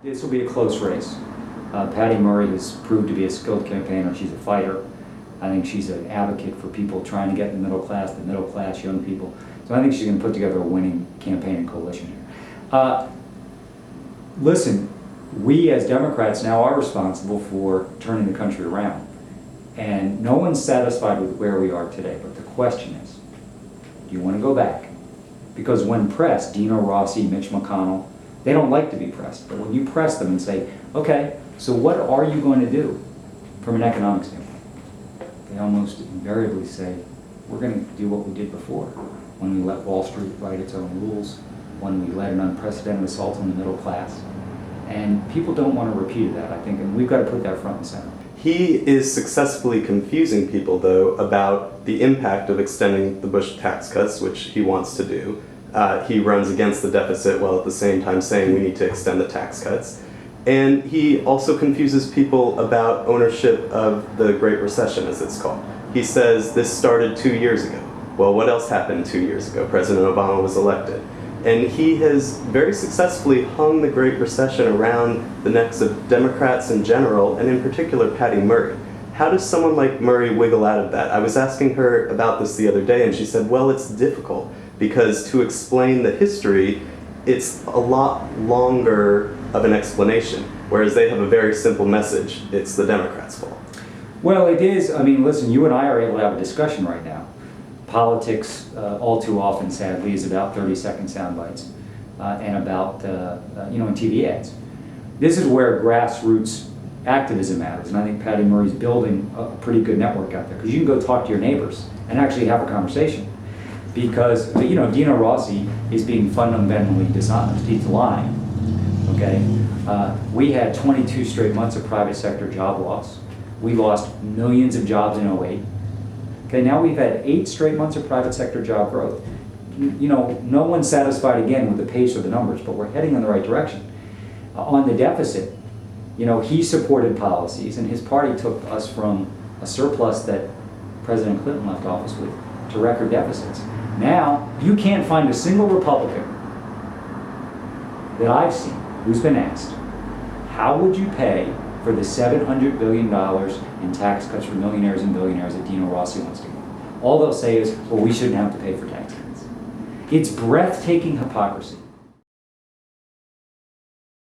This will be a close race. Patty Murray has proved to be a skilled campaigner. She's a fighter. I think she's an advocate for people trying to get in the middle class young people. So I think she's going to put together a winning campaign and coalition here. Listen, we as Democrats now are responsible for turning the country around. And no one's satisfied with where we are today. But the question is, do you want to go back? Because when pressed, Dino, Rossi, Mitch McConnell, they don't like to be pressed. But when you press them and say, okay, so what are you going to do from an economic standpoint? They almost invariably say, we're going to do what we did before, when we let Wall Street write its own rules, when we let an unprecedented assault on the middle class. And people don't want to repeat that, I think, and we've got to put that front and center. He is successfully confusing people, though, about the impact of extending the Bush tax cuts, which he wants to do. He runs against the deficit while at the same time saying we need to extend the tax cuts. And he also confuses people about ownership of the Great Recession, as it's called. He says this started 2 years ago. Well, what else happened 2 years ago? President Obama was elected. And he has very successfully hung the Great Recession around the necks of Democrats in general, and in particular Patty Murray. How does someone like Murray wiggle out of that? I was asking her about this the other day, and she said, well, it's difficult, because to explain the history, it's a lot longer of an explanation, whereas they have a very simple message. It's the Democrats' fault. Well, it is. I mean, listen, you and I are able to have a discussion right now. Politics, all too often, sadly, is about 30-second sound bites and about, in TV ads. This is where grassroots activism matters, and I think Patty Murray's building a pretty good network out there, because you can go talk to your neighbors and actually have a conversation. Because, Dino Rossi is being fundamentally dishonest. He's lying, okay? We had 22 straight months of private sector job loss. We lost millions of jobs in 2008. Okay, now we've had 8 straight months of private sector job growth. No one's satisfied again with the pace or the numbers, but we're heading in the right direction. On the deficit, he supported policies, and his party took us from a surplus that President Clinton left office with to record deficits. Now, you can't find a single Republican that I've seen who's been asked, how would you pay for the $700 billion in tax cuts for millionaires and billionaires that Dino Rossi wants to give? All they'll say is, well, we shouldn't have to pay for tax cuts. It's breathtaking hypocrisy.